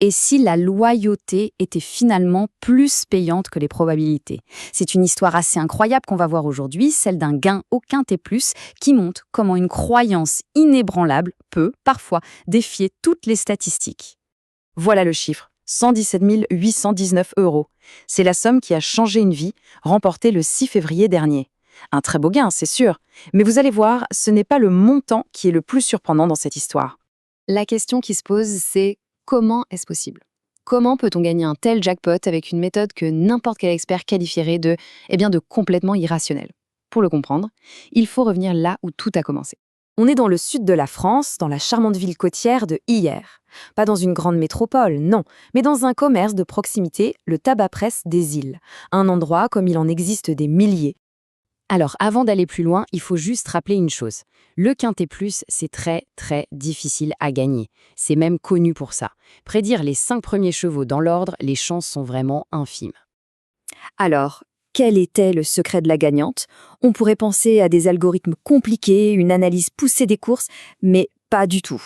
Et si la loyauté était finalement plus payante que les probabilités? C'est une histoire assez incroyable qu'on va voir aujourd'hui, celle d'un gain au quintet plus qui montre comment une croyance inébranlable peut, parfois, défier toutes les statistiques. Voilà le chiffre, 117 819 euros. C'est la somme qui a changé une vie, remportée le 6 février dernier. Un très beau gain, c'est sûr. Mais vous allez voir, ce n'est pas le montant qui est le plus surprenant dans cette histoire. La question qui se pose, c'est comment est-ce possible? Comment peut-on gagner un tel jackpot avec une méthode que n'importe quel expert qualifierait de complètement irrationnelle? Pour le comprendre, il faut revenir là où tout a commencé. On est dans le sud de la France, dans la charmante ville côtière de Hyères. Pas dans une grande métropole, non, mais dans un commerce de proximité, le tabac-presse des îles. Un endroit comme il en existe des milliers. Alors, avant d'aller plus loin, il faut juste rappeler une chose. Le quintet plus, c'est très, très difficile à gagner. C'est même connu pour ça. Prédire les 5 premiers chevaux dans l'ordre, les chances sont vraiment infimes. Alors, quel était le secret de la gagnante? On pourrait penser à des algorithmes compliqués, une analyse poussée des courses, mais pas du tout.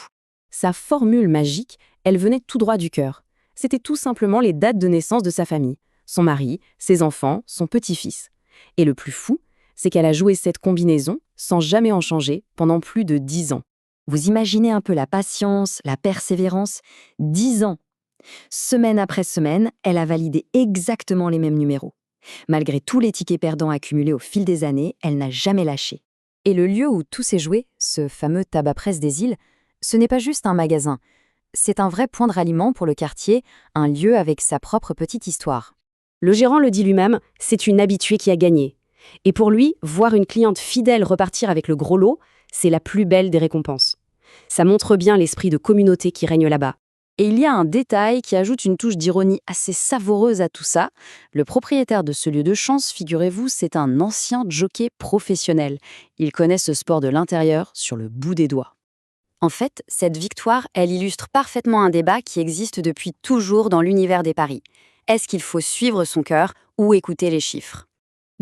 Sa formule magique, elle venait tout droit du cœur. C'était tout simplement les dates de naissance de sa famille, son mari, ses enfants, son petit-fils. Et le plus fou, c'est qu'elle a joué cette combinaison sans jamais en changer pendant plus de 10 ans. Vous imaginez un peu la patience, la persévérance? 10 ans. Semaine après semaine, elle a validé exactement les mêmes numéros. Malgré tous les tickets perdants accumulés au fil des années, elle n'a jamais lâché. Et le lieu où tout s'est joué, ce fameux tabac-presse des îles, ce n'est pas juste un magasin. C'est un vrai point de ralliement pour le quartier, un lieu avec sa propre petite histoire. Le gérant le dit lui-même, c'est une habituée qui a gagné. Et pour lui, voir une cliente fidèle repartir avec le gros lot, c'est la plus belle des récompenses. Ça montre bien l'esprit de communauté qui règne là-bas. Et il y a un détail qui ajoute une touche d'ironie assez savoureuse à tout ça. Le propriétaire de ce lieu de chance, figurez-vous, c'est un ancien jockey professionnel. Il connaît ce sport de l'intérieur sur le bout des doigts. En fait, cette victoire, elle illustre parfaitement un débat qui existe depuis toujours dans l'univers des paris. Est-ce qu'il faut suivre son cœur ou écouter les chiffres?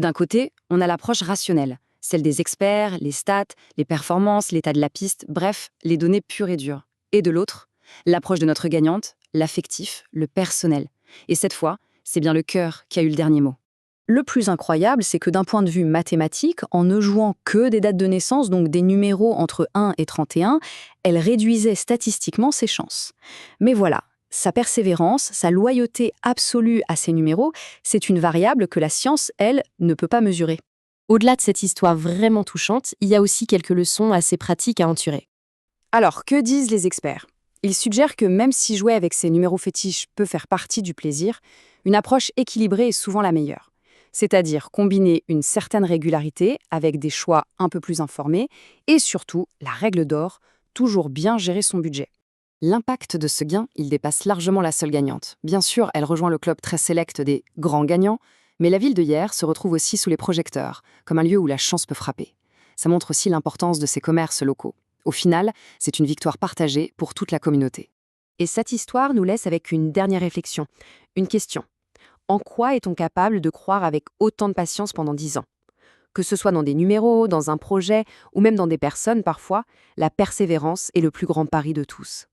D'un côté, on a l'approche rationnelle, celle des experts, les stats, les performances, l'état de la piste, bref, les données pures et dures. Et de l'autre, l'approche de notre gagnante, l'affectif, le personnel. Et cette fois, c'est bien le cœur qui a eu le dernier mot. Le plus incroyable, c'est que d'un point de vue mathématique, en ne jouant que des dates de naissance, donc des numéros entre 1 et 31, elle réduisait statistiquement ses chances. Mais voilà, sa persévérance, sa loyauté absolue à ces numéros, c'est une variable que la science, elle, ne peut pas mesurer. Au-delà de cette histoire vraiment touchante, il y a aussi quelques leçons assez pratiques à en tirer. Alors, que disent les experts? Ils suggèrent que même si jouer avec ces numéros fétiches peut faire partie du plaisir, une approche équilibrée est souvent la meilleure. C'est-à-dire combiner une certaine régularité avec des choix un peu plus informés et surtout, la règle d'or, toujours bien gérer son budget. L'impact de ce gain, il dépasse largement la seule gagnante. Bien sûr, elle rejoint le club très sélect des grands gagnants, mais la ville de Hyères se retrouve aussi sous les projecteurs, comme un lieu où la chance peut frapper. Ça montre aussi l'importance de ces commerces locaux. Au final, c'est une victoire partagée pour toute la communauté. Et cette histoire nous laisse avec une dernière réflexion, une question. En quoi est-on capable de croire avec autant de patience pendant 10 ans? Que ce soit dans des numéros, dans un projet ou même dans des personnes parfois, la persévérance est le plus grand pari de tous.